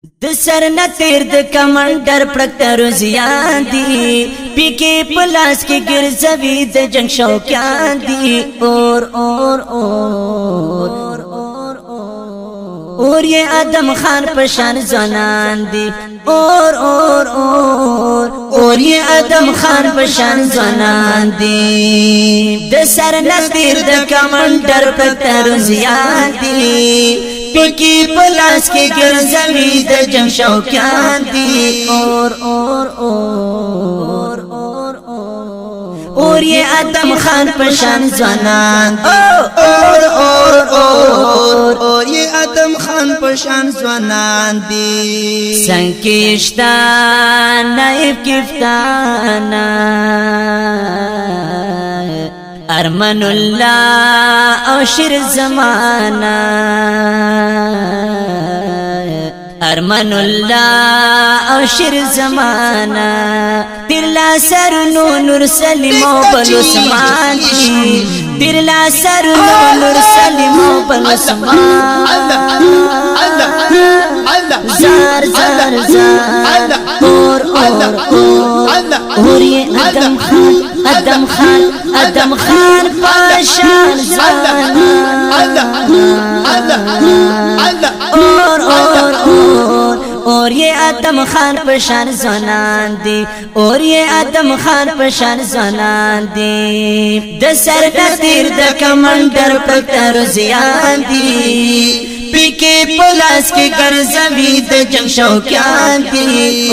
د سر نه تیر د کمانډر پړکتر زیان دي پی پلاس کې ګرځوي د جنگ شوقیان دي اور یہ آدم خان پشان زنان دی اور یہ آدم خان پشان زنان دی د سر نصیر د کمانډر پړکتر زیان دي پکی پلاس کے گرزوی د جنگ شوقیان دی اور یہ آدم خان پشان زنان دی اور یہ آدم خان پشان زنان دی سنکشتان نائب کفتانا ارمن اللہ او شر زمانہ ارمن اللہ او شر زمانہ ترلا سر نور سلیمو بلوسمان کی ترلا سر نور سلیمو بلوسمان زار زار زار اور یہ آدم خان پاشان زانا اور یہ آدم خان پشان زنان دی اور یہ آدم خان پشان زنان دی د سر نصیر د کمانډر پړکتر زیان دی پی پلاس کے گرزوی د جنگ شوقیان دی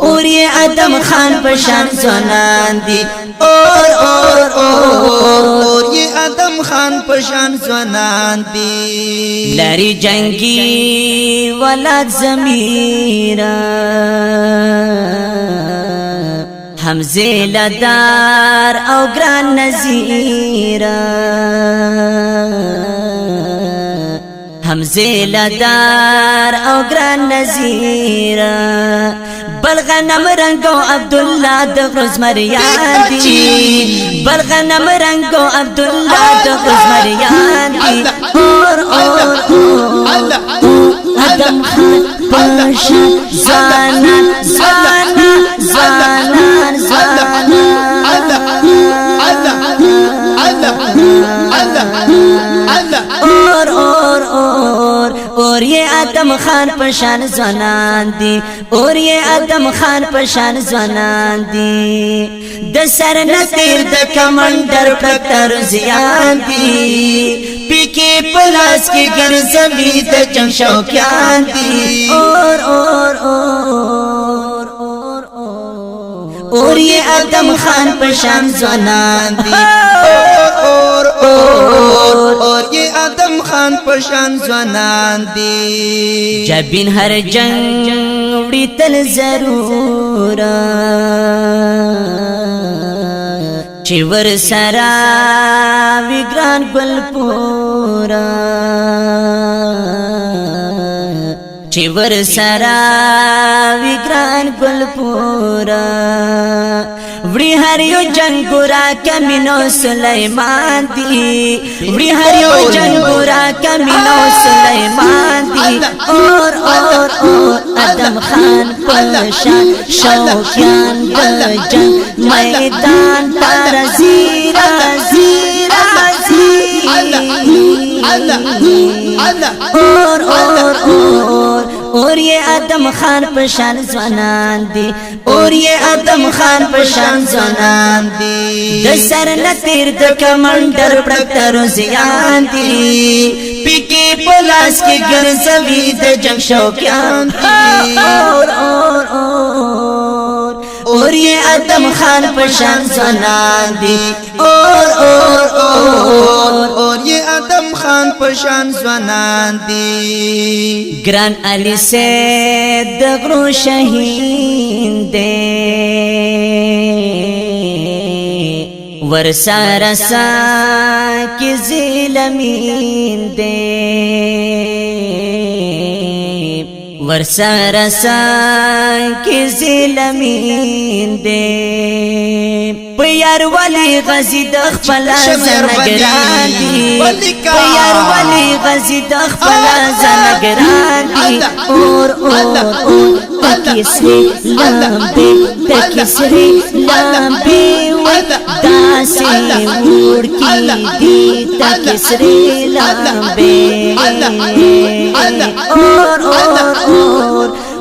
اور یہ آدم خان پشان زنان دی اور یہ آدم خان پشان زنان دی لری جنگی ولاد زمیرہ حمزه لدار او گران نزیرہ حمزه لدار او گران نزیرہ بلغنم رنگو عبداللہ دغرز مریان دی بلغنم رنگو عبداللہ دغرز مریان دی آدم خان پشان زنان اور یہ آدم خان پشان زنان دی اور یہ آدم خان پشان زنان دی د سر نصیر د کمانډر پړکتر زیان دی پی پلاس کے گرزوی د جنگ شوقیان دی اور یہ آدم خان پشان زنان دی اور یہ آدم خان پشان زنان دی جبین ہر جنگ وڑی تل ضرورا چی ور سرا وگران گل پورا چی ور سرا وگران گل پورا وڑی ہر یو جنگورا کمینو سلیمان دی وڑی ہر یو جنگورا کمینو سلیمان دی اور آدم خان پشان شوقیان د جنگ میدان پر زیرہ اور یہ آدم خان پشان زنان دی اور یہ آدم خان پشان زنان دی د سر نصیر د کمانډر پړکتر زیان دی پی پلاس کے گرزوی د جنگ شوقیان دی اور یہ آدم خان پشان زنان دی اور یہ آدم خان پشان زنان دی گران علی سید دغرو شہین دے ورسا رسا کی ظلمین دے ورسا رسا کی ظلمین دے پیار والی غزی د خپل زنګران دی پیار والی غزی دخپلا زنگران دی اور تکسری لامبی تکسری لامبی داسی وڑ کی دی تکسری لامبی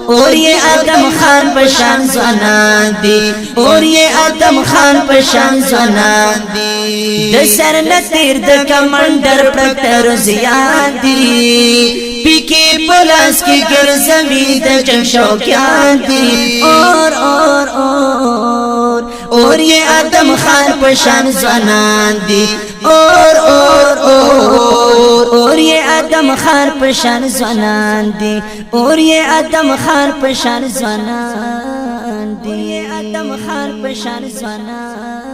اور یہ آدم خان پشان زنان دی اور یہ آدم خان پشان زنان دی دسر نتیر دکمندر پرکتر زیان دی پیکی پلاس کی گرزمی دجن شوکیان دی اور یہ آدم خان پشان زنان دی اور یہ آدم خان پشان زنان دی اور یہ آدم خان پشان زنان دی آدم خان پشان زنان